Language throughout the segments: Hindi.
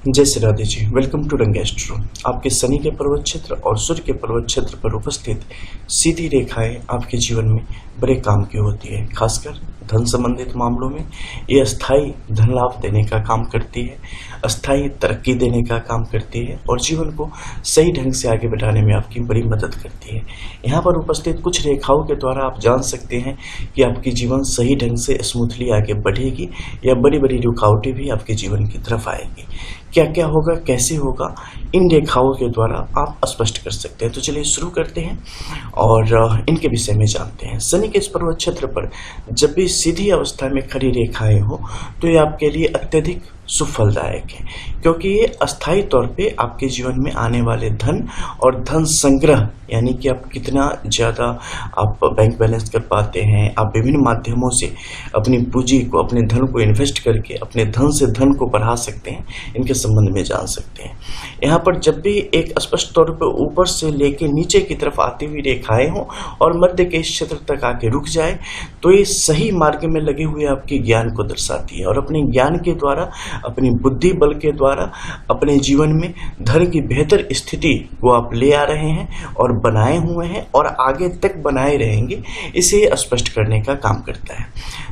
जय श्री राधे जी। वेलकम टू रंग एस्ट्रो। आपके शनि के पर्वत क्षेत्र और सूर्य के पर्वत क्षेत्र पर उपस्थित सीधी रेखाएं आपके जीवन में बड़े काम की होती है। खासकर धन संबंधित मामलों में ये अस्थायी धन लाभ देने का काम करती है, अस्थायी तरक्की देने का काम करती है और जीवन को सही ढंग से आगे बढ़ाने में आपकी बड़ी मदद करती है। यहाँ पर उपस्थित कुछ रेखाओं के द्वारा आप जान सकते हैं कि आपकी जीवन सही ढंग से स्मूथली आगे बढ़ेगी या बड़ी बड़ी रुकावटें भी आपके जीवन की तरफ आएगी। क्या क्या होगा, कैसे होगा, इन रेखाओं के द्वारा आप स्पष्ट कर सकते हैं। तो चलिए शुरू करते हैं और इनके विषय में जानते हैं। शनि के इस पर्वत क्षेत्र पर जब भी सीधी अवस्था में खड़ी रेखाएं हो तो ये आपके लिए अत्यधिक सुफलदायक है, क्योंकि ये अस्थायी तौर पे आपके जीवन में आने वाले धन और धन संग्रह, यानी कि आप कितना ज़्यादा आप बैंक बैलेंस कर पाते हैं, आप विभिन्न माध्यमों से अपनी पूंजी को, अपने धन को इन्वेस्ट करके अपने धन से धन को बढ़ा सकते हैं, इनके संबंध में जान सकते हैं। यहाँ पर जब भी एक स्पष्ट तौर पर ऊपर से लेके नीचे की तरफ आती हुई रेखाएं हों और मध्य के इस क्षेत्र तक आके रुक जाए तो ये सही मार्ग में लगे हुए आपके ज्ञान को दर्शाती है और अपने ज्ञान के द्वारा, अपनी बुद्धि बल के द्वारा अपने जीवन में धन की बेहतर स्थिति को आप ले आ रहे हैं और बनाए हुए हैं और आगे तक बनाए रहेंगे, इसे स्पष्ट करने का काम करता है।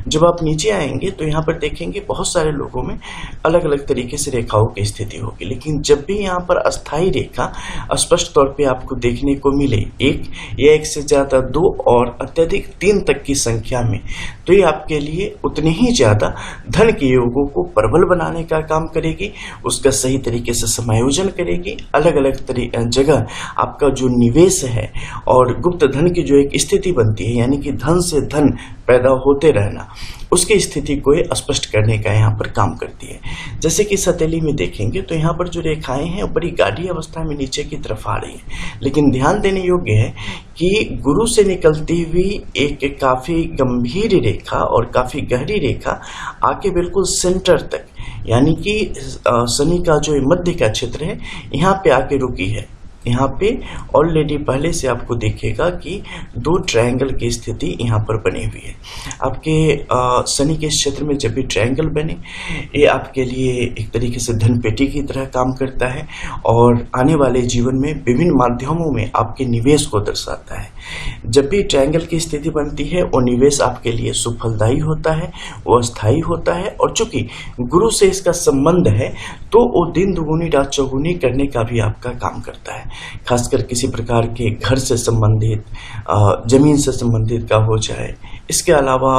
जब आप नीचे आएंगे तो यहाँ पर देखेंगे बहुत सारे लोगों में अलग अलग तरीके से रेखाओं की स्थिति होगी, लेकिन जब भी यहाँ पर अस्थायी रेखा स्पष्ट तौर पे आपको देखने को मिले, एक या एक से ज्यादा, दो और अत्यधिक 3 तक की संख्या में, तो ये आपके लिए उतने ही ज्यादा धन के योगों को प्रबल बनाने का काम करेगी, उसका सही तरीके से समायोजन करेगी। अलग अलग जगह आपका जो निवेश है और गुप्त धन की जो एक स्थिति बनती है, यानी कि धन से धन पैदा होते रहना, उसकी स्थिति को स्पष्ट करने का यहाँ पर काम करती है। जैसे कि सतैली में देखेंगे तो यहाँ पर जो रेखाएं हैं वो बड़ी गाढ़ी अवस्था में नीचे की तरफ आ रही है, लेकिन ध्यान देने योग्य है कि गुरु से निकलती हुई एक काफी गंभीर रेखा और काफी गहरी रेखा आके बिल्कुल सेंटर तक, यानी कि शनि का जो मध्य का क्षेत्र है, यहाँ पे आके रुकी है। यहाँ पे ऑलरेडी पहले से आपको दिखेगा कि 2 ट्रायंगल की स्थिति यहाँ पर बनी हुई है। आपके शनि के क्षेत्र में जब भी ट्रायंगल बने, ये आपके लिए एक तरीके से धन पेटी की तरह काम करता है और आने वाले जीवन में विभिन्न माध्यमों में आपके निवेश को दर्शाता है। जब भी ट्रायंगल की स्थिति बनती है वो निवेश आपके लिए सुफलदायी होता है, वो अस्थायी होता है और चूंकि गुरु से इसका संबंध है तो वो दिन दुगुनी रात चौगुनी करने का भी आपका काम करता है। खासकर किसी प्रकार के घर से संबंधित, जमीन से संबंधित का हो जाए, इसके अलावा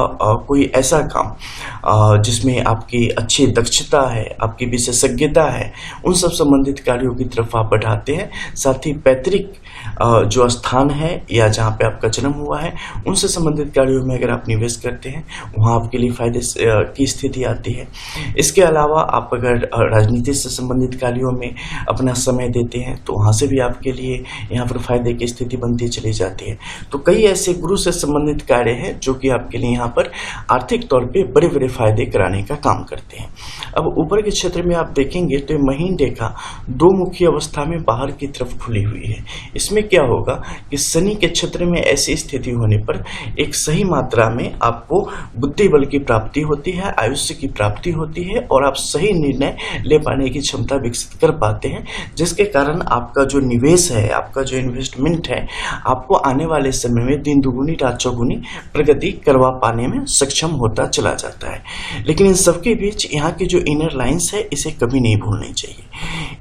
कोई ऐसा काम जिसमें आपकी अच्छी दक्षता है, आपकी विशेषज्ञता है, उन सब संबंधित कार्यों की तरफ आप बढ़ाते हैं। साथ ही पैतृक जो स्थान है या जहाँ पे आपका जन्म हुआ है, उनसे संबंधित कार्यों में अगर आप निवेश करते हैं, वहाँ आपके लिए फायदे की स्थिति आती है। इसके अलावा आप अगर राजनीति से संबंधित कार्यों में अपना समय देते हैं तो वहाँ से भी आपके लिए यहाँ पर फायदे की स्थिति बनती चली जाती है। तो कई ऐसे गुरु से संबंधित कार्य हैं जो कि आपके लिए यहाँ पर आर्थिक तौर पे बड़े बड़े फायदे कराने का काम करते हैं। अब ऊपर के क्षेत्र में आप देखेंगे तो महीन रेखा 2 मुखी अवस्था में बाहर की तरफ खुली हुई है। इसमें क्या होगा कि शनि के क्षेत्र में ऐसी स्थिति होने पर एक सही मात्रा में आपको बुद्धि बल की प्राप्ति होती है, आयुष्य की प्राप्ति होती है और आप सही निर्णय ले पाने की क्षमता विकसित कर पाते हैं, जिसके कारण आपका जो निवेश है, आपका जो इन्वेस्टमेंट है, आपको आने वाले समय में दिन दुगुनी रात चौगुनी प्रगति करवा पाने में सक्षम होता चला जाता है। लेकिन इन सबके बीच यहाँ की जो इनर लाइंस है, इसे कभी नहीं भूलनी चाहिए।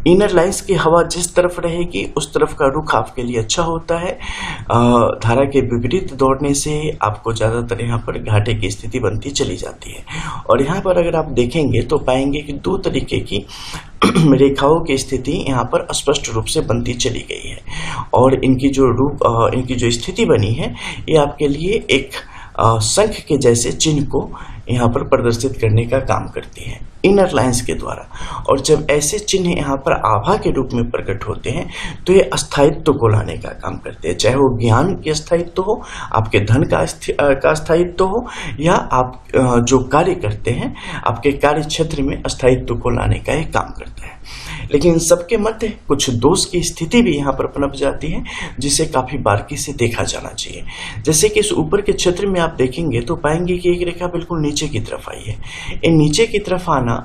इनर लाइंस की हवा जिस तरफ रहेगी उस तरफ का रुख आपके लिए अच्छा होता है। धारा के विपरीत दौड़ने से आपको ज्यादातर यहाँ पर घाटे की स्थिति बनती चली जाती है। और यहाँ पर अगर आप देखेंगे तो पाएंगे कि 2 तरीके की रेखाओं की स्थिति यहाँ पर स्पष्ट रूप से बनती चली गई है और इनकी जो स्थिति बनी है, ये आपके लिए एक शंख के जैसे चिन्ह को यहाँ पर प्रदर्शित करने का काम करती है इनर लाइंस के द्वारा। और जब ऐसे चिन्ह यहाँ पर आभा के रूप में प्रकट होते हैं तो ये अस्थायित्व को लाने का काम करते हैं, चाहे वो ज्ञान की अस्थायित्व हो, आपके धन का अस्थायित्व हो या आप जो कार्य करते हैं आपके कार्य क्षेत्र में अस्थायित्व को लाने का एक काम करता है। लेकिन इन सबके मध्य कुछ दोष की स्थिति भी यहाँ पर पनप जाती है, जिसे काफी बारीकी से देखा जाना चाहिए। जैसे कि इस ऊपर के क्षेत्र में आप देखेंगे तो पाएंगे कि एक रेखा बिल्कुल नीचे की तरफ आई है। इन नीचे की तरफ आना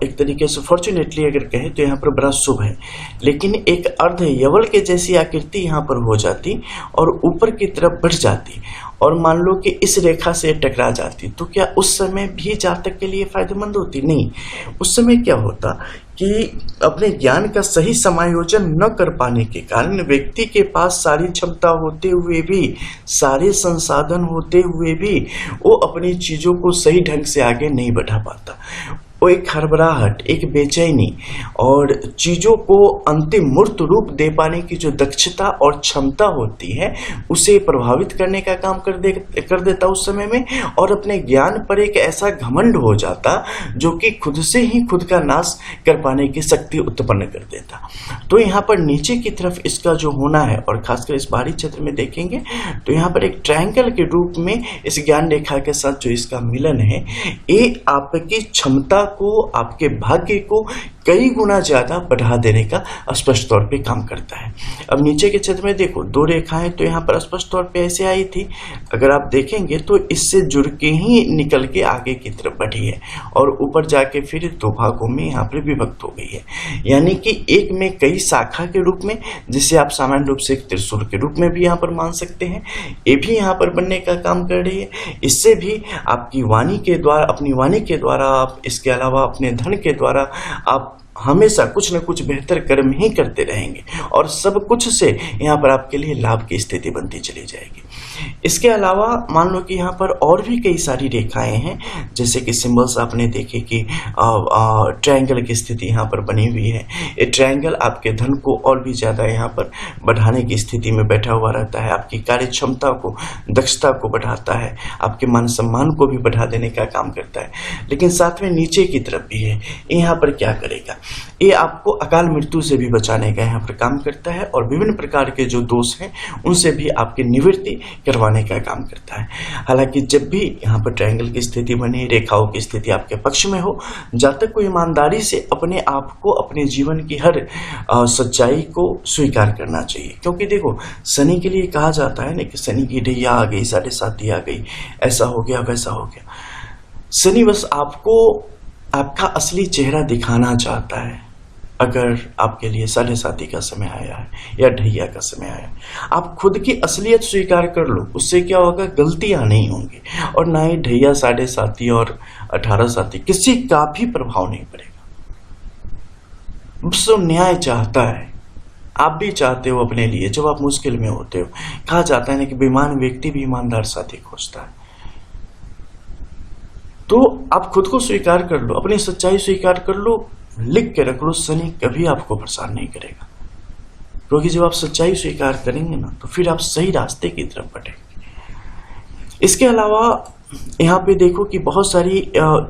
एक तरीके से फॉर्चुनेटली अगर कहें तो यहाँ पर बड़ा शुभ है, लेकिन एक अर्ध यवल के जैसी आकृति यहाँ पर हो जाती और ऊपर की तरफ बढ़ जाती और मान लो कि इस रेखा से टकरा जाती, तो क्या उस समय भी जातक के लिए फायदेमंद होती? नहीं। उस समय क्या होता कि अपने ज्ञान का सही समायोजन न कर पाने के कारण व्यक्ति के पास सारी क्षमता होते हुए भी, सारे संसाधन होते हुए भी वो अपनी चीजों को सही ढंग से आगे नहीं बढ़ा पाता। वो एक हड़बड़ाहट, एक बेचैनी और चीजों को अंतिम मूर्त रूप दे पाने की जो दक्षता और क्षमता होती है उसे प्रभावित करने का काम कर देता उस समय में, और अपने ज्ञान पर एक ऐसा घमंड हो जाता जो कि खुद से ही खुद का नाश कर पाने की शक्ति उत्पन्न कर देता। तो यहाँ पर नीचे की तरफ इसका जो होना है, और खासकर इस बाहरी क्षेत्र में देखेंगे तो यहाँ पर एक ट्रायंगल के रूप में इस ज्ञान रेखा के साथ जो इसका मिलन है, ये आपकी क्षमता को, आपके भाग्य को कई गुना ज्यादा बढ़ा देने का स्पष्ट तौर पे काम करता है। अब नीचे के क्षेत्र में देखो दो रेखाएं तो यहाँ पर स्पष्ट तौर पे ऐसे आई थी, अगर आप देखेंगे तो इससे जुड़ के ही निकल के आगे की तरफ बढ़ी है और ऊपर जाके फिर दो भागों में यहाँ पर विभक्त हो गई है, यानी कि एक में कई शाखा के रूप में, जिसे आप सामान्य रूप से एक त्रिशूल के रूप में भी यहाँ पर मान सकते हैं, ये भी यहाँ पर बनने का काम कर रही है। इससे भी आपकी वाणी के द्वारा, अपनी वाणी के द्वारा, आप इसके अलावा अपने धन के द्वारा आप हमेशा कुछ न कुछ बेहतर कर्म ही करते रहेंगे और सब कुछ से यहाँ पर आपके लिए लाभ की स्थिति बनती चली जाएगी। इसके अलावा मान लो कि यहाँ पर और भी कई सारी रेखाएं हैं, जैसे कि सिंबल्स आपने देखे कि ट्रायंगल की स्थिति यहाँ पर बनी हुई है। ये ट्रायंगल आपके धन को और भी ज़्यादा यहाँ पर बढ़ाने की स्थिति में बैठा हुआ रहता है, आपकी कार्य क्षमता को, दक्षता को बढ़ाता है, आपके मान सम्मान को भी बढ़ा देने का काम करता है। लेकिन साथ में नीचे की तरफ भी है, यहाँ पर क्या करेगा, ये आपको अकाल मृत्यु से भी बचाने का यहाँ पर काम करता है और विभिन्न प्रकार के जो दोष हैं उनसे भी आपकी निवृत्ति करवाने का काम करता है। हालांकि जब भी यहाँ पर ट्रायंगल की स्थिति बने, रेखाओं की स्थिति आपके पक्ष में हो, जब तक को ईमानदारी से अपने आप को, अपने जीवन की हर सच्चाई को स्वीकार करना चाहिए। क्योंकि देखो शनि के लिए कहा जाता है ना कि शनि की ढैया आ गई, 7.5 आ गई, ऐसा हो गया वैसा हो गया। शनि बस आपको आपका असली चेहरा दिखाना चाहता है। अगर आपके लिए 7.5 का समय आया है या ढैया का समय आया है, आप खुद की असलियत स्वीकार कर लो, उससे क्या होगा, गलतियां नहीं होंगी और ना ही ढैया 7.5 और 18 किसी का भी प्रभाव नहीं पड़ेगा। बस न्याय चाहता है, आप भी चाहते हो अपने लिए। जब आप मुश्किल में होते हो, कहा जाता है ना कि बेईमान व्यक्ति भी ईमानदार साथी खोजता है। तो आप खुद को स्वीकार कर लो, अपनी सच्चाई स्वीकार कर लो, लिख के रख लो, शनि कभी आपको परेशान नहीं करेगा। क्योंकि जब आप सच्चाई स्वीकार करेंगे ना तो फिर आप सही रास्ते की तरफ बढ़ेंगे। इसके अलावा यहाँ पे देखो कि बहुत सारी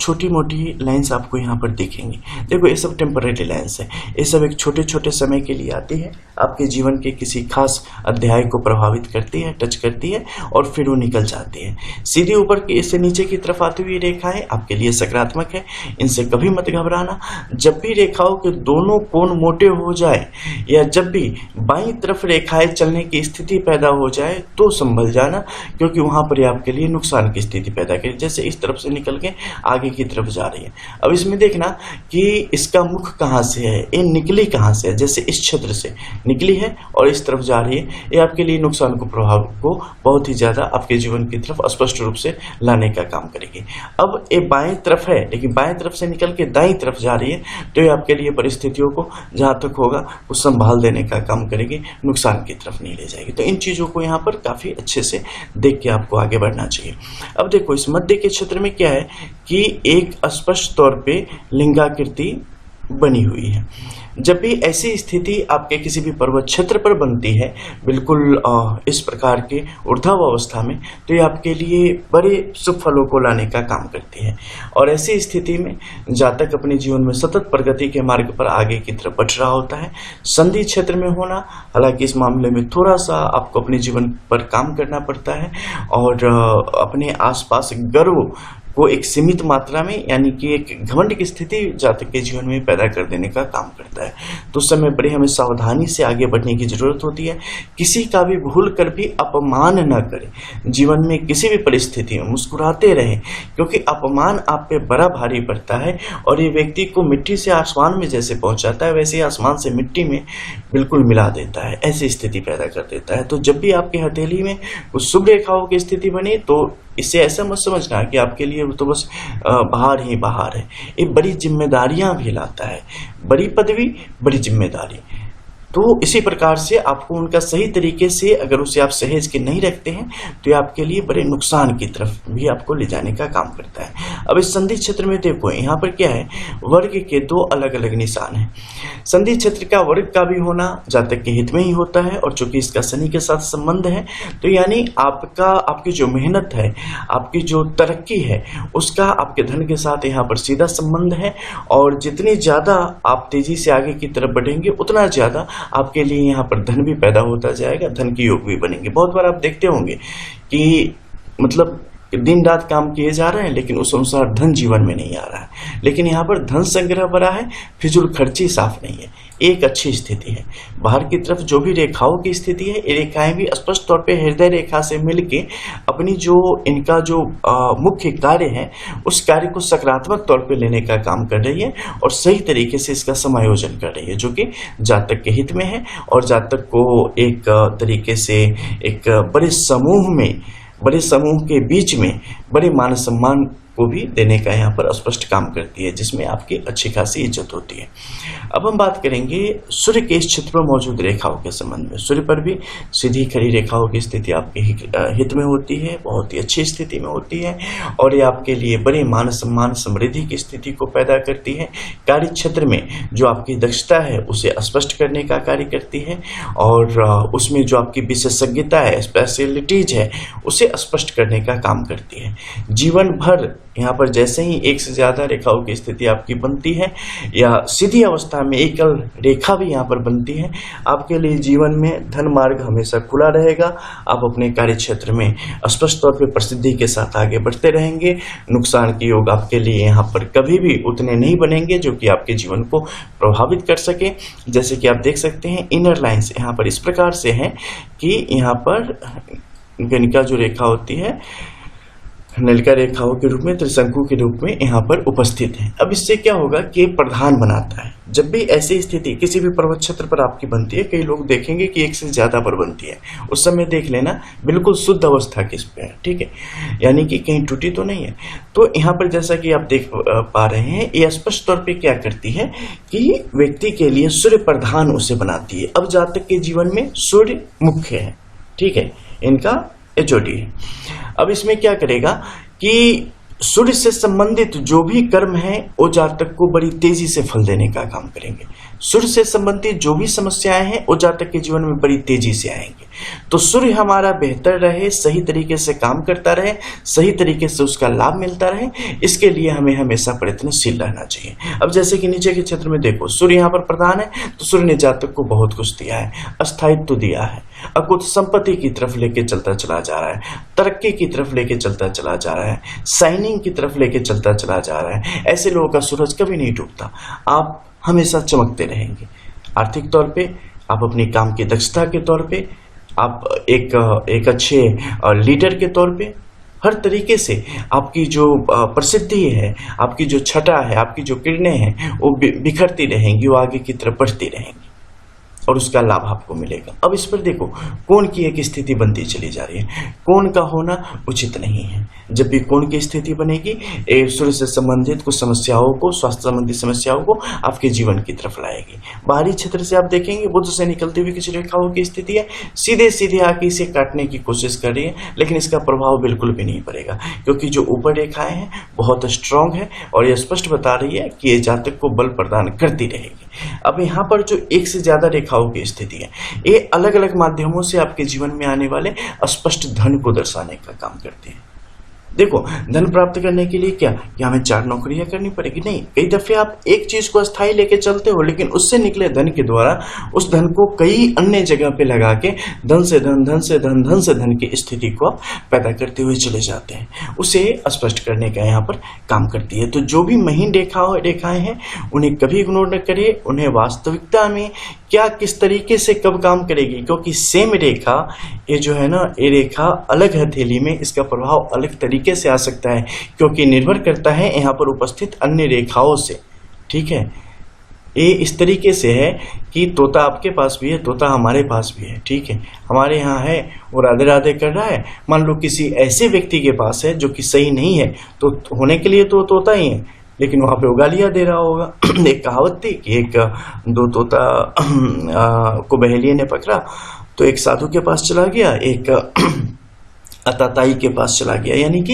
छोटी मोटी लाइंस आपको यहाँ पर दिखेंगी। देखो ये सब टेम्परेरी लाइंस है, ये सब एक छोटे छोटे समय के लिए आती है, आपके जीवन के किसी खास अध्याय को प्रभावित करती है, टच करती है और फिर वो निकल जाती है। सीधे ऊपर की इससे नीचे की तरफ आती हुई रेखाएं आपके लिए सकारात्मक है, इनसे कभी मत घबराना। जब भी रेखाओं के दोनों कोण मोटे हो जाए या जब भी बाईं तरफ रेखाएं चलने की स्थिति पैदा हो जाए तो संभल जाना, क्योंकि वहां पर आपके लिए नुकसान की स्थिति पैदा करें। जैसे इस तरफ से निकल के आगे की तरफ जा रही है। अब इसमें देखना कि इसका मुख कहाँ से है, ये निकली कहाँ से है। जैसे इस क्षेत्र से निकली है और इस तरफ जा रही है, ये आपके लिए नुकसान को, प्रभाव को बहुत ही ज्यादा आपके जीवन की तरफ स्पष्ट रूप से लाने का काम करेगी। अब ये बाएं तरफ है, लेकिन बाएं तरफ से निकल के दाईं तरफ जा रही है, तो ये आपके लिए परिस्थितियों को जहां तक होगा वो संभाल देने का काम करेगी, नुकसान की तरफ नहीं ले जाएगी। तो इन चीजों को यहाँ पर काफी अच्छे से देख के आपको आगे बढ़ना चाहिए। अब देखो इस मध्य के क्षेत्र में क्या है कि एक स्पष्ट तौर पे लिंगाकृति बनी हुई है। जब भी ऐसी स्थिति आपके किसी भी पर्वत क्षेत्र पर बनती है, बिल्कुल इस प्रकार के ऊर्ध्व अवस्था में, तो ये आपके लिए बड़े शुभ फलों को लाने का काम करती है। और ऐसी स्थिति में जातक अपने जीवन में सतत प्रगति के मार्ग पर आगे की तरफ बढ़ रहा होता है। संधि क्षेत्र में होना, हालांकि इस मामले में थोड़ा सा आपको अपने जीवन पर काम करना पड़ता है और अपने आसपास गर्व को एक सीमित मात्रा में यानी कि एक घमंड की स्थिति जातक के जीवन में पैदा कर देने का काम करता है। तो उस समय बड़े हमें सावधानी से आगे बढ़ने की जरूरत होती है। किसी का भी भूल कर भी अपमान न करें। जीवन में किसी भी परिस्थिति में मुस्कुराते रहें, क्योंकि अपमान आप पे बड़ा भारी पड़ता है और ये व्यक्ति को मिट्टी से आसमान में जैसे पहुंचाता है वैसे ही आसमान से मिट्टी में बिल्कुल मिला देता है, ऐसी स्थिति पैदा कर देता है। तो जब भी आपकी हथेली में कुछ शुभ रेखाओं की स्थिति बने तो इसे ऐसा मत समझना कि आपके लिए तो बस बाहर ही बाहर है। ये बड़ी जिम्मेदारियां भी लाता है, बड़ी पदवी बड़ी जिम्मेदारी। तो इसी प्रकार से आपको उनका सही तरीके से अगर उसे आप सहेज के नहीं रखते हैं तो ये आपके लिए बड़े नुकसान की तरफ भी आपको ले जाने का काम करता है। अब इस संधि क्षेत्र में देखो यहाँ पर क्या है, वर्ग के दो अलग अलग निशान हैं। संधि क्षेत्र का वर्ग का भी होना जातक के हित में ही होता है और चूंकि इसका शनि के साथ संबंध है तो यानी आपकी जो मेहनत है, आपकी जो तरक्की है उसका आपके धन के साथ यहाँ पर सीधा संबंध है। और जितनी ज्यादा आप तेजी से आगे की तरफ बढ़ेंगे उतना ज्यादा आपके लिए यहाँ पर धन भी पैदा होता जाएगा, धन के योग भी बनेंगे। बहुत बार आप देखते होंगे कि मतलब दिन रात काम किए जा रहे हैं लेकिन उस अनुसार धन जीवन में नहीं आ रहा है। लेकिन यहाँ पर धन संग्रह बड़ा है, फिजूल खर्ची साफ नहीं है, एक अच्छी स्थिति है। बाहर की तरफ जो भी रेखाओं की स्थिति है, ये रेखाएं भी स्पष्ट तौर पे हृदय रेखा से मिलके अपनी जो इनका जो मुख्य कार्य है उस कार्य को सकारात्मक तौर पे लेने का काम कर रही है और सही तरीके से इसका समायोजन कर रही है, जो कि जातक के हित में है और जातक को एक तरीके से एक बड़े समूह के बीच में बड़े मान सम्मान को भी देने का यहाँ पर स्पष्ट काम करती है, जिसमें आपकी अच्छी खासी इज्जत होती है। अब हम बात करेंगे सूर्य के इस क्षेत्र में मौजूद रेखाओं के संबंध में। सूर्य पर भी सीधी खड़ी रेखाओं की स्थिति आपके हित में होती है, बहुत ही अच्छी स्थिति में होती है और ये आपके लिए बड़े मान सम्मान समृद्धि की स्थिति को पैदा करती है। कार्य क्षेत्र में जो आपकी दक्षता है उसे स्पष्ट करने का कार्य करती है और उसमें जो आपकी विशेषज्ञता है, स्पेशलिटीज है, उसे स्पष्ट करने का काम करती है। जीवन भर यहाँ पर जैसे ही एक से ज्यादा रेखाओं की स्थिति आपकी बनती है या सीधी अवस्था में एकल रेखा भी यहाँ पर बनती है, आपके लिए जीवन में धन मार्ग हमेशा खुला रहेगा। आप अपने कार्य क्षेत्र में स्पष्ट तौर पे प्रसिद्धि के साथ आगे बढ़ते रहेंगे। नुकसान के योग आपके लिए यहाँ पर कभी भी उतने नहीं बनेंगे जो कि आपके जीवन को प्रभावित कर सके। जैसे कि आप देख सकते हैं इनर लाइन्स यहाँ पर इस प्रकार से है कि यहाँ पर गणिका जो रेखा होती है नलिका रेखाओं के रूप में, त्रिशंकु के रूप में यहाँ पर उपस्थित है। अब इससे क्या होगा कि प्रधान बनाता है। जब भी ऐसी स्थिति किसी भी पर्वत क्षेत्र पर आपकी बनती है, कई लोग देखेंगे कि एक से ज्यादा पर बनती है, उस समय देख लेना बिल्कुल शुद्ध अवस्था किस पे है, ठीक है, यानी कि कहीं टूटी तो नहीं है। तो यहाँ पर जैसा कि आप देख पा रहे हैं, ये स्पष्ट तौर पर क्या करती है कि व्यक्ति के लिए सूर्य प्रधान उसे बनाती है। अब जातक के जीवन में सूर्य मुख्य है, ठीक है, इनका एचओडी है। अब इसमें क्या करेगा कि सूर्य से संबंधित जो भी कर्म है वो जातक को बड़ी तेजी से फल देने का काम करेंगे। सूर्य से संबंधित जो भी समस्याएं हैं वो जातक के जीवन में बड़ी तेजी से आएंगे। तो सूर्य हमारा बेहतर रहे, सही तरीके से काम करता रहे, सही तरीके से उसका लाभ मिलता रहे, इसके लिए हमें हमेशा प्रयत्नशील रहना चाहिए। अब जैसे कि नीचे के क्षेत्र में देखो, सूर्य यहाँ पर प्रधान है तो सूर्य ने जातक को बहुत कुछ दिया है, अस्थायित्व दिया है, अकुत संपत्ति की तरफ लेके चलता चला जा रहा है, तरक्की की तरफ लेके चलता चला जा रहा है, शाइनिंग की तरफ लेके चलता चला जा रहा है। ऐसे लोगों का सूरज कभी नहीं डूबता, आप हमेशा चमकते रहेंगे। आर्थिक तौर पे आप अपनी काम की दक्षता के तौर पे, आप एक अच्छे लीडर के तौर पे, हर तरीके से आपकी जो प्रसिद्धि है, आपकी जो छटा है, आपकी जो किरणें हैं वो बिखरती रहेंगी, वो आगे की तरफ बढ़ती रहेंगी और उसका लाभ आपको मिलेगा। अब इस पर देखो, कोण की एक स्थिति बनती चली जा रही है। कोण का होना उचित नहीं है। जब भी कोण की स्थिति बनेगी, सूर्य से संबंधित कुछ समस्याओं को, स्वास्थ्य संबंधी समस्याओं को आपके जीवन की तरफ लाएगी। बाहरी क्षेत्र से आप देखेंगे बुध से निकलती हुई किसी रेखाओं की स्थिति है, सीधे सीधे आके इसे काटने की कोशिश कर रही है, लेकिन इसका प्रभाव बिल्कुल भी नहीं पड़ेगा, क्योंकि जो ऊपर रेखाएं हैं बहुत स्ट्रांग है और यह स्पष्ट बता रही है कि ये जातक को बल प्रदान करती रहेगी। अब यहाँ पर जो एक से ज्यादा रेखाओं की स्थिति है, ये अलग अलग माध्यमों से आपके जीवन में आने वाले स्पष्ट धन को दर्शाने का काम करते हैं। देखो, धन प्राप्त करने के लिए क्या हमें 4 नौकरियां करनी पड़ेगी? नहीं। कई दफे आप एक चीज को अस्थायी लेके चलते हो, लेकिन उससे निकले धन के द्वारा उस धन को कई अन्य जगह पे लगा के धन से धन, धन से धन, धन से धन की स्थिति को आप पैदा करते हुए चले जाते हैं। उसे स्पष्ट करने का यहाँ पर काम करती है। तो जो भी महीन रेखाएं हैं उन्हें कभी इग्नोर न करिए। उन्हें वास्तविकता में क्या किस तरीके से कब काम करेगी, क्योंकि सेम रेखा ये जो है ना, ये रेखा अलग हथेली में इसका प्रभाव अलग तरीके से आ सकता है, क्योंकि निर्भर करता है यहाँ पर उपस्थित अन्य रेखाओं से। ठीक है, ये इस तरीके से है कि तोता आपके पास भी है, तोता हमारे पास भी है। ठीक है, हमारे यहाँ है, वो राधे राधे कर रहा है। मान लो किसी ऐसे व्यक्ति के पास है जो कि सही नहीं है, तो होने के लिए तो तोता ही है, लेकिन वहां पे वो गालियां दे रहा होगा। एक कहावत थी कि दो तोता को बहेलिये ने पकड़ा, तो एक साधु के पास चला गया, एक अताताई के पास चला गया, यानी कि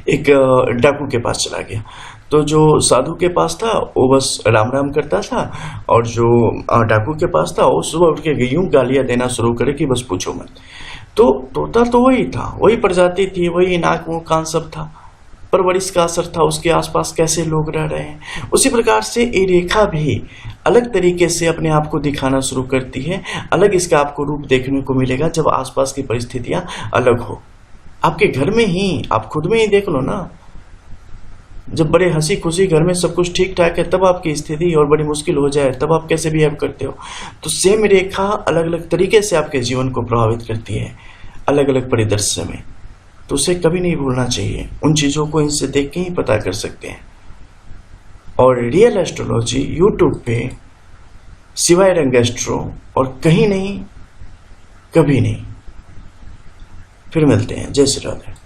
एक डाकू के पास चला गया। तो जो साधु के पास था वो बस राम राम करता था, और जो डाकू के पास था वो सुबह उठ के यूं गालियां देना शुरू करे कि बस पूछो मत। तो तोता तो वही था, वही प्रजाति थी, वही नाक मुंह कान सब था, परवरिश का असर था, उसके आसपास कैसे लोग रह रहे हैं। उसी प्रकार से ये रेखा भी अलग तरीके से अपने आप को दिखाना शुरू करती है। अलग इसका आपको रूप देखने को मिलेगा जब आसपास की परिस्थितियां अलग हो। आपके घर में ही, आप खुद में ही देख लो ना, जब बड़े हंसी खुशी घर में सब कुछ ठीक ठाक है, तब आपकी स्थिति और बड़ी मुश्किल हो जाए, तब आप कैसे बिहेव करते हो। तो सेम रेखा अलग अलग तरीके से आपके जीवन को प्रभावित करती है, अलग अलग परिदृश्य में। तो उसे कभी नहीं भूलना चाहिए। उन चीजों को इनसे देख के ही पता कर सकते हैं। और रियल एस्ट्रोलॉजी यूट्यूब पे सिवाय रंग एस्ट्रो और कहीं नहीं, कभी नहीं। फिर मिलते हैं। जय श्री राधे।